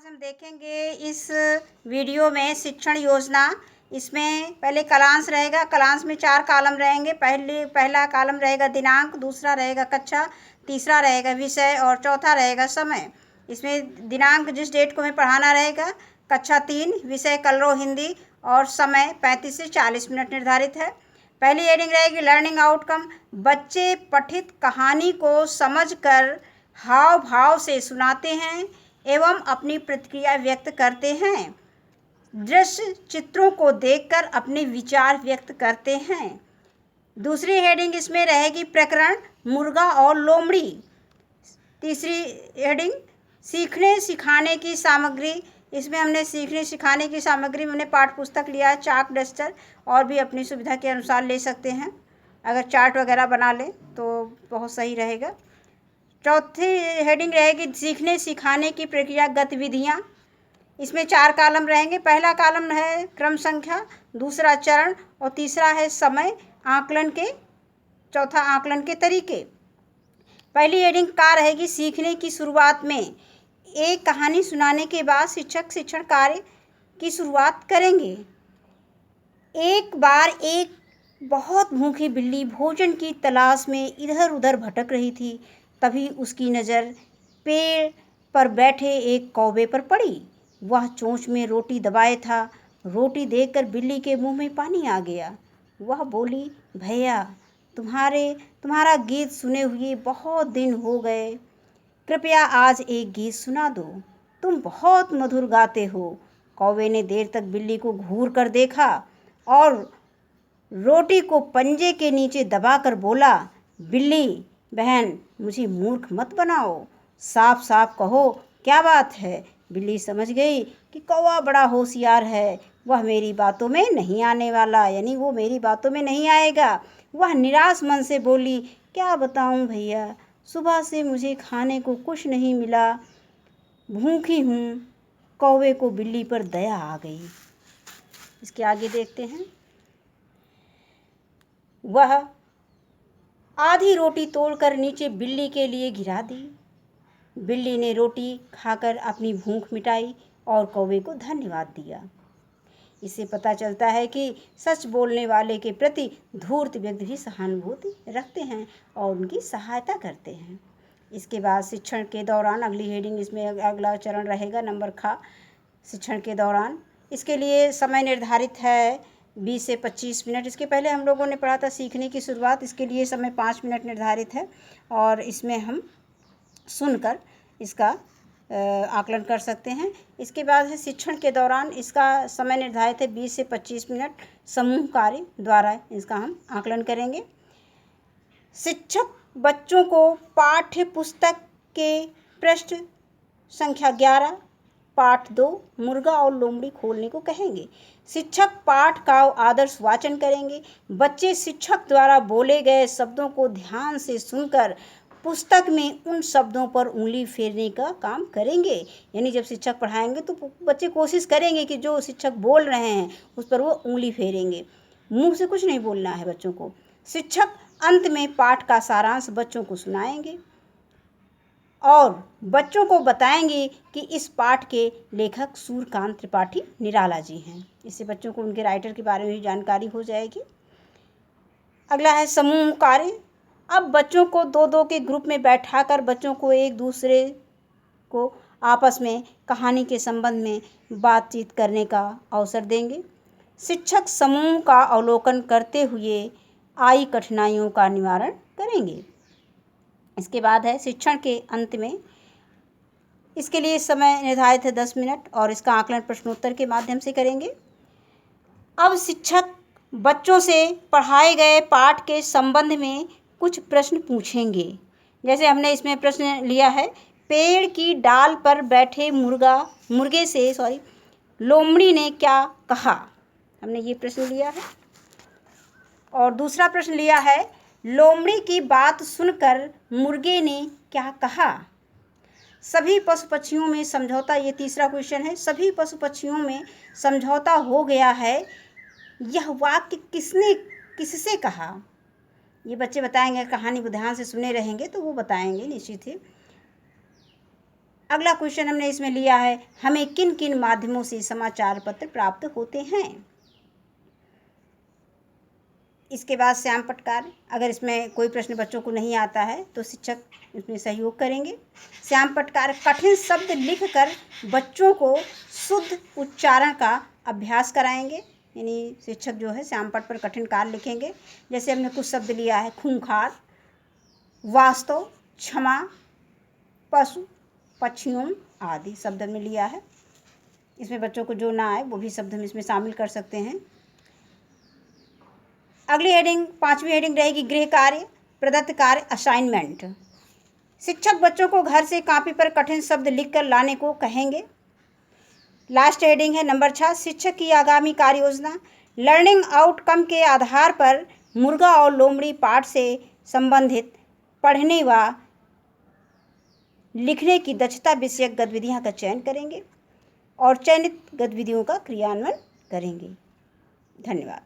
आज हम देखेंगे इस वीडियो में शिक्षण योजना। इसमें पहले कलांश रहेगा। कलांश में 4 कॉलम रहेंगे। पहला कॉलम रहेगा दिनांक, दूसरा रहेगा कक्षा, तीसरा रहेगा विषय और चौथा रहेगा समय। इसमें दिनांक जिस डेट को हमें पढ़ाना रहेगा, कक्षा 3, विषय कलरव हिंदी और समय 35 से 40 मिनट निर्धारित है। पहली हेडिंग रहेगी लर्निंग आउटकम। बच्चे पठित कहानी को समझकर हाव भाव से सुनाते हैं एवं अपनी प्रतिक्रिया व्यक्त करते हैं। दृश्य चित्रों को देखकर अपने विचार व्यक्त करते हैं। दूसरी हेडिंग इसमें रहेगी प्रकरण मुर्गा और लोमड़ी। तीसरी हेडिंग सीखने सिखाने की सामग्री। इसमें हमने सीखने सिखाने की सामग्री में हमने पाठ्य पुस्तक लिया है, चाक, डस्टर और भी अपनी सुविधा के अनुसार ले सकते हैं। अगर चार्ट वगैरह बना लें तो बहुत सही रहेगा। चौथी हेडिंग रहेगी सीखने सिखाने की प्रक्रिया गतिविधियाँ। इसमें 4 कॉलम रहेंगे। पहला कॉलम है क्रम संख्या, दूसरा चरण और तीसरा है समय, आकलन के, चौथा आकलन के तरीके। पहली हेडिंग का रहेगी सीखने की शुरुआत में। एक कहानी सुनाने के बाद शिक्षक शिक्षण कार्य की शुरुआत करेंगे। एक बार एक बहुत भूखी बिल्ली भोजन की तलाश में इधर उधर भटक रही थी। तभी उसकी नज़र पेड़ पर बैठे एक कौवे पर पड़ी। वह चोंच में रोटी दबाए था। रोटी देखकर बिल्ली के मुंह में पानी आ गया। वह बोली, भैया, तुम्हारा गीत सुने हुए बहुत दिन हो गए। कृपया आज एक गीत सुना दो। तुम बहुत मधुर गाते हो। कौवे ने देर तक बिल्ली को घूर कर देखा और रोटी को पंजे के नीचे दबाकर बोला, बिल्ली बहन, मुझे मूर्ख मत बनाओ। साफ साफ कहो, क्या बात है। बिल्ली समझ गई कि कौवा बड़ा होशियार है। वह मेरी बातों में नहीं आने वाला, यानी वो मेरी बातों में नहीं आएगा। वह निराश मन से बोली, क्या बताऊं भैया, सुबह से मुझे खाने को कुछ नहीं मिला, भूखी हूँ। कौवे को बिल्ली पर दया आ गई। इसके आगे देखते हैं। वह आधी रोटी तोड़कर नीचे बिल्ली के लिए गिरा दी। बिल्ली ने रोटी खाकर अपनी भूख मिटाई और कौवे को धन्यवाद दिया। इससे पता चलता है कि सच बोलने वाले के प्रति धूर्त व्यक्ति भी सहानुभूति रखते हैं और उनकी सहायता करते हैं। इसके बाद शिक्षण के दौरान अगली हेडिंग, इसमें अगला चरण रहेगा नंबर खा, शिक्षण के दौरान। इसके लिए समय निर्धारित है 20 से 25 मिनट। इसके पहले हम लोगों ने पढ़ा था सीखने की शुरुआत। इसके लिए समय 5 मिनट निर्धारित है और इसमें हम सुनकर इसका आकलन कर सकते हैं। इसके बाद है शिक्षण के दौरान। इसका समय निर्धारित है 20 से 25 मिनट। समूह कार्य द्वारा इसका हम आकलन करेंगे। शिक्षक बच्चों को पाठ्य पुस्तक के पृष्ठ संख्या 11, पाठ 2 मुर्गा और लोमड़ी खोलने को कहेंगे। शिक्षक पाठ का आदर्श वाचन करेंगे। बच्चे शिक्षक द्वारा बोले गए शब्दों को ध्यान से सुनकर पुस्तक में उन शब्दों पर उंगली फेरने का काम करेंगे। यानी जब शिक्षक पढ़ाएंगे तो बच्चे कोशिश करेंगे कि जो शिक्षक बोल रहे हैं उस पर वो उंगली फेरेंगे। मुंह से कुछ नहीं बोलना है बच्चों को। शिक्षक अंत में पाठ का सारांश बच्चों को सुनाएंगे और बच्चों को बताएंगे कि इस पाठ के लेखक सूर्यकांत त्रिपाठी निराला जी हैं। इससे बच्चों को उनके राइटर के बारे में भी जानकारी हो जाएगी। अगला है समूह कार्य। अब बच्चों को 2-2 के ग्रुप में बैठाकर बच्चों को एक दूसरे को आपस में कहानी के संबंध में बातचीत करने का अवसर देंगे। शिक्षक समूह का अवलोकन करते हुए आई कठिनाइयों का निवारण करेंगे। इसके बाद है शिक्षण के अंत में। इसके लिए समय निर्धारित है 10 मिनट और इसका आकलन प्रश्नोत्तर के माध्यम से करेंगे। अब शिक्षक बच्चों से पढ़ाए गए पाठ के संबंध में कुछ प्रश्न पूछेंगे। जैसे हमने इसमें प्रश्न लिया है, पेड़ की डाल पर बैठे मुर्गे से लोमड़ी ने क्या कहा। हमने ये प्रश्न लिया है। और दूसरा प्रश्न लिया है, लोमड़ी की बात सुनकर मुर्गे ने क्या कहा। सभी पशु पक्षियों में समझौता, ये तीसरा क्वेश्चन है। सभी पशु पक्षियों में समझौता हो गया है। यह वाक्य किससे कहा। ये बच्चे बताएंगे। कहानी को ध्यान से सुने रहेंगे तो वो बताएंगे निश्चित ही। अगला क्वेश्चन हमने इसमें लिया है, हमें किन किन माध्यमों से समाचार पत्र प्राप्त होते हैं। इसके बाद श्याम पटकार, अगर इसमें कोई प्रश्न बच्चों को नहीं आता है तो शिक्षक इसमें सहयोग करेंगे। श्याम पटकार कठिन शब्द लिखकर बच्चों को शुद्ध उच्चारण का अभ्यास कराएंगे, यानी शिक्षक जो है श्याम पट पर कठिन कार्य लिखेंगे। जैसे हमने कुछ शब्द लिया है, खूंखार, वास्तव, क्षमा, पशु, पक्षियों आदि शब्द हमने लिया है। इसमें बच्चों को जो ना आए वो भी शब्द हम इसमें शामिल कर सकते हैं। अगली हेडिंग, 5वीं हेडिंग रहेगी गृह कार्य, प्रदत्त कार्य, असाइनमेंट। शिक्षक बच्चों को घर से कॉपी पर कठिन शब्द लिखकर लाने को कहेंगे। लास्ट हेडिंग है नंबर 6, शिक्षक की आगामी कार्य योजना। लर्निंग आउटकम के आधार पर मुर्गा और लोमड़ी पाठ से संबंधित पढ़ने व लिखने की दक्षता विषयक गतिविधियों का चयन करेंगे और चयनित गतिविधियों का क्रियान्वयन करेंगे। धन्यवाद।